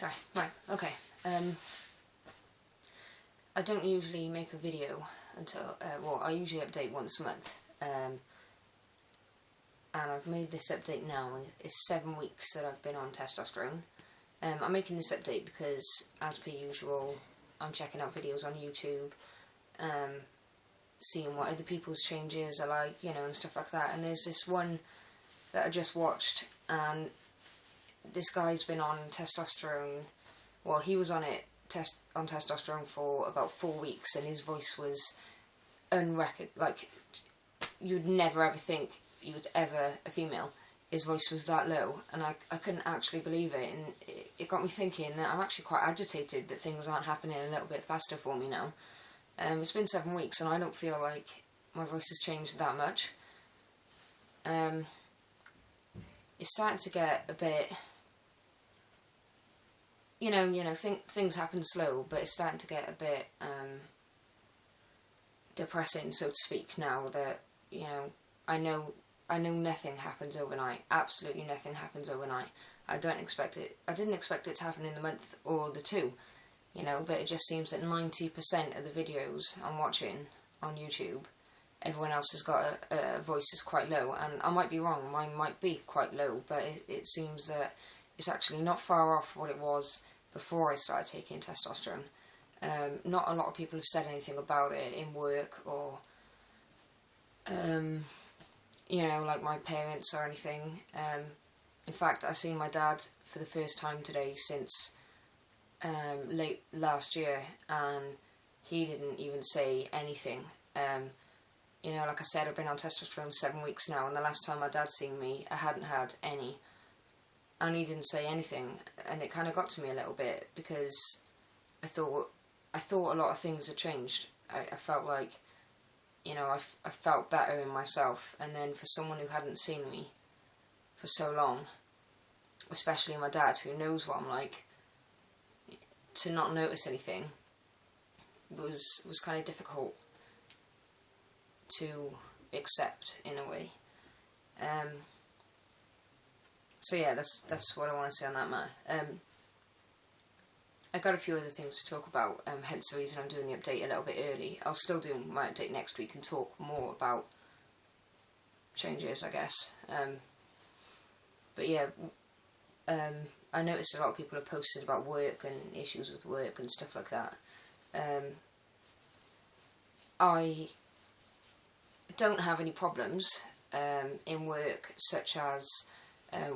Sorry, right, okay. I don't usually make a video until, I usually update once a month. And I've made this update now, and it's 7 weeks that I've been on testosterone. I'm making this update because, as per usual, I'm checking out videos on YouTube, seeing what other people's changes are like, and stuff like that. And there's this one that I just watched, and this guy's been on testosterone. Well, he was on testosterone for about 4 weeks, and his voice was like, you'd never ever think he was ever a female. His voice was that low, and I couldn't actually believe it, and it got me thinking that I'm actually quite agitated that things aren't happening a little bit faster for me now. It's been 7 weeks, and I don't feel like my voice has changed that much. It's starting to get a bit, things happen slow, but it's starting to get a bit depressing, so to speak, now that, I know nothing happens overnight. Absolutely nothing happens overnight. I didn't expect it to happen in the month or the two, but it just seems that 90% of the videos I'm watching on YouTube, everyone else has got a voice that's quite low, and I might be wrong, mine might be quite low, but it seems that it's actually not far off what it was before I started taking testosterone. Not a lot of people have said anything about it in work or, like my parents or anything. In fact, I seen my dad for the first time today since late last year, and he didn't even say anything. Like I said, I've been on testosterone 7 weeks now, and the last time my dad seen me, I hadn't had any. And he didn't say anything, and it kind of got to me a little bit, because I thought a lot of things had changed. I felt like, I felt better in myself, and then for someone who hadn't seen me for so long, especially my dad, who knows what I'm like, to not notice anything was kind of difficult to accept in a way. So yeah, that's what I want to say on that matter. I've got a few other things to talk about, hence the reason I'm doing the update a little bit early. I'll still do my update next week and talk more about changes, I guess. But yeah, I noticed a lot of people have posted about work and issues with work and stuff like that. I don't have any problems in work, such as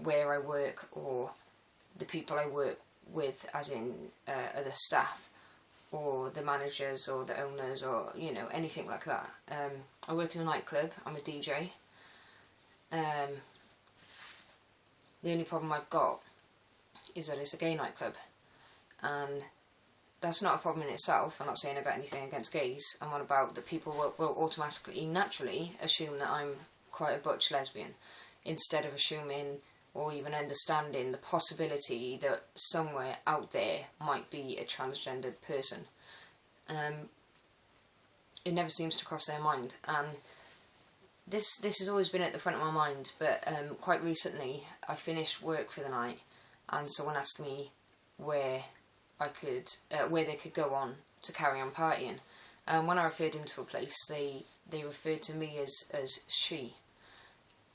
where I work or the people I work with, as in other staff or the managers or the owners or anything like that. I work in a nightclub. I'm a DJ. The only problem I've got is that it's a gay nightclub, and that's not a problem in itself. I'm not saying I've got anything against gays. I'm on about that people will automatically, naturally assume that I'm quite a butch lesbian, instead of assuming or even understanding the possibility that somewhere out there might be a transgendered person. It never seems to cross their mind, and this has always been at the front of my mind, but quite recently I finished work for the night, and someone asked me where they could go on to carry on partying. And when I referred him to a place, they referred to me as she.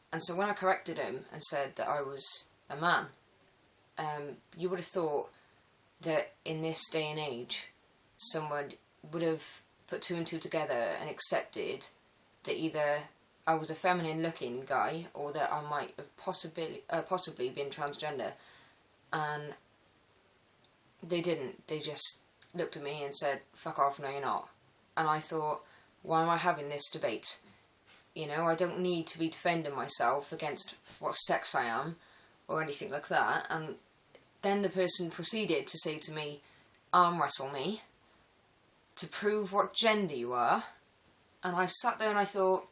And so when I corrected him and said that I was a man, you would have thought that in this day and age, someone would have put two and two together and accepted that either I was a feminine-looking guy or that I might have possibly been transgender. And they didn't. They just looked at me and said, "Fuck off, no you're not." And I thought, why am I having this debate? I don't need to be defending myself against what sex I am or anything like that. And then the person proceeded to say to me, arm wrestle me to prove what gender you are. And I sat there and I thought,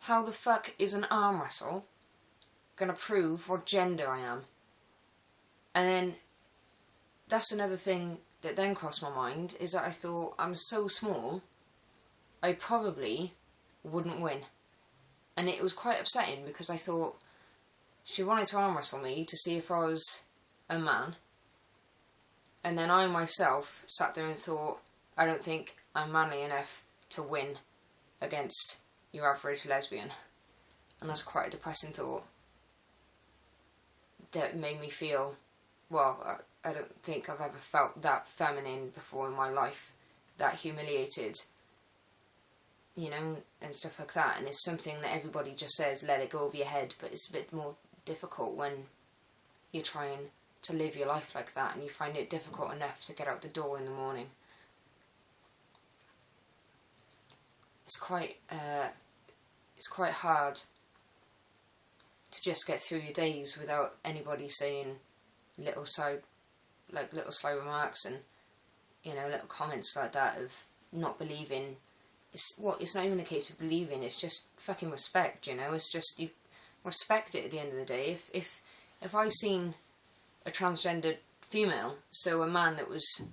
how the fuck is an arm wrestle going to prove what gender I am? And then that's another thing that then crossed my mind, is that I thought, I'm so small, I probably wouldn't win. And it was quite upsetting, because I thought she wanted to arm wrestle me to see if I was a man, And then I myself sat there and thought, I don't think I'm manly enough to win against your average lesbian. And that's quite a depressing thought. That made me feel, well, I don't think I've ever felt that feminine before in my life, that humiliated, you know, and stuff like that. And it's something that everybody just says, let it go over your head, but it's a bit more difficult when you're trying to live your life like that and you find it difficult enough to get out the door in the morning. It's quite hard to just get through your days without anybody saying little sly remarks and, you know, little comments like that of not believing. It's not even a case of believing, it's just fucking respect, you know. It's just, you respect it at the end of the day. If I seen a transgendered female, so a man that was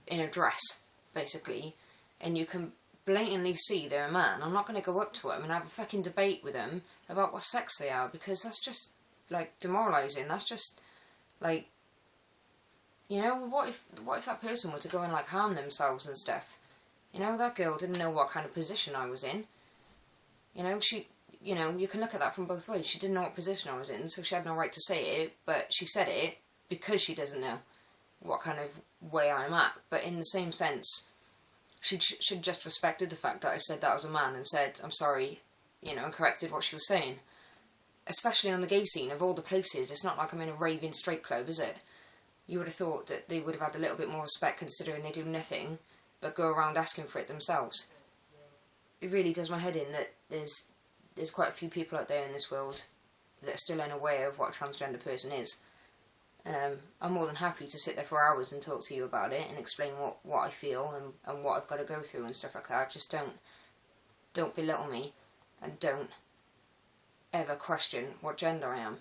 in a dress, basically, and you can blatantly see they're a man, I'm not going to go up to them and have a fucking debate with them about what sex they are, because that's just, like, demoralising. That's just, like, you know, what if that person were to go and, like, harm themselves and stuff? You know, that girl didn't know what kind of position I was in. You know, you know, you can look at that from both ways. She didn't know what position I was in, so she had no right to say it, but she said it because she doesn't know what kind of way I'm at. But in the same sense, she should just respected the fact that I said that I was a man and said, I'm sorry, you know, and corrected what she was saying. Especially on the gay scene, of all the places, it's not like I'm in a raving straight club, is it? You would have thought that they would have had a little bit more respect considering they do nothing but go around asking for it themselves. It really does my head in that there's quite a few people out there in this world that are still unaware of what a transgender person is. I'm more than happy to sit there for hours and talk to you about it and explain what I feel and what I've got to go through and stuff like that. Just don't belittle me and don't ever question what gender I am.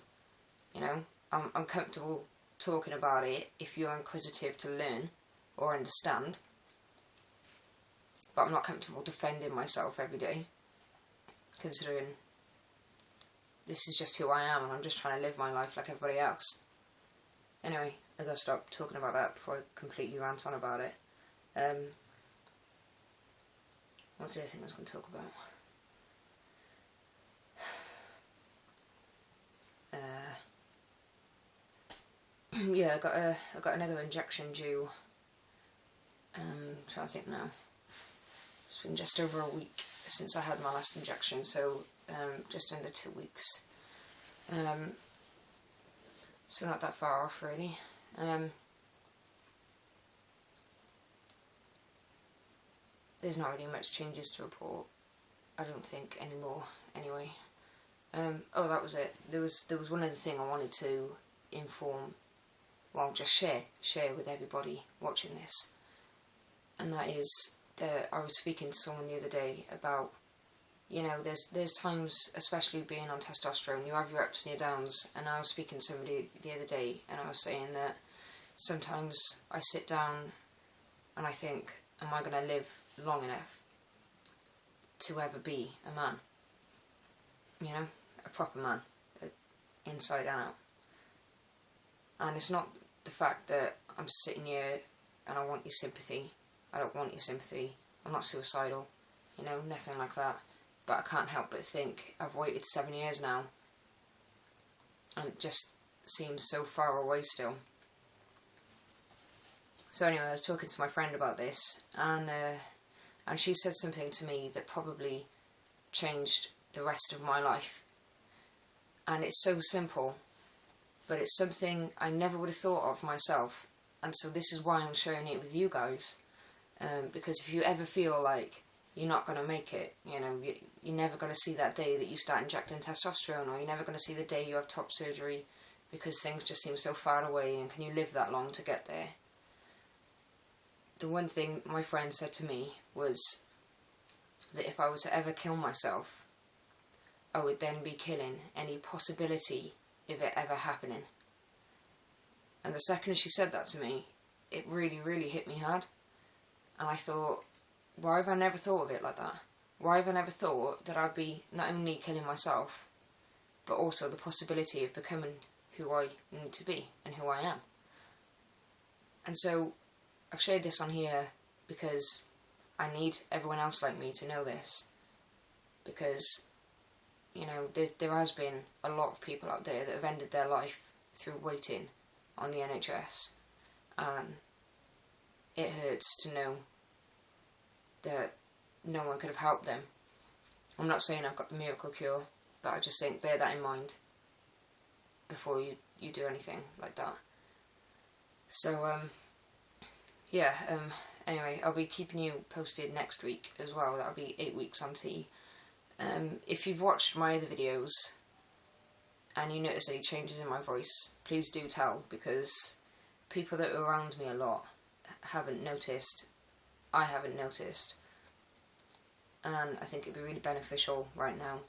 You know, I'm comfortable talking about it if you're inquisitive to learn or understand, but I'm not comfortable defending myself every day, considering this is just who I am and I'm just trying to live my life like everybody else. Anyway, I gotta stop talking about that before I completely rant on about it. What's the other thing I was going to talk about? Yeah, I got another injection due. Trying to think now. It's been just over a week since I had my last injection, so just under 2 weeks. So not that far off, really. There's not really much changes to report, I don't think, anymore, anyway. Oh, that was it. There was one other thing I wanted to inform, well, just share with everybody watching this. And that is that I was speaking to someone the other day about, you know, there's times, especially being on testosterone, you have your ups and your downs, and I was speaking to somebody the other day, and I was saying that sometimes I sit down and I think, am I going to live long enough to ever be a man? You know, a proper man, inside and out. And it's not the fact that I'm sitting here and I want your sympathy. I don't want your sympathy. I'm not suicidal, you know, nothing like that. But I can't help but think, I've waited 7 years now, and it just seems so far away still. So anyway, I was talking to my friend about this, and she said something to me that probably changed the rest of my life. And it's so simple, but it's something I never would have thought of myself. And so this is why I'm sharing it with you guys. Because if you ever feel like you're not going to make it, you know, you're never going to see that day that you start injecting testosterone, or you're never going to see the day you have top surgery because things just seem so far away, and can you live that long to get there? The one thing my friend said to me was that if I were to ever kill myself, I would then be killing any possibility of it ever happening. And the second she said that to me, it really, really hit me hard. And I thought, why have I never thought of it like that? Why have I never thought that I'd be not only killing myself, but also the possibility of becoming who I need to be and who I am? And so I've shared this on here because I need everyone else like me to know this, because, you know, there has been a lot of people out there that have ended their life through waiting on the NHS, and it hurts to know that no one could have helped them. I'm not saying I've got the miracle cure, but I just think bear that in mind before you do anything like that. So, anyway, I'll be keeping you posted next week as well. That'll be 8 weeks on T. If you've watched my other videos and you notice any changes in my voice, please do tell, because people that are around me a lot haven't noticed. I haven't noticed. And I think it'd be really beneficial right now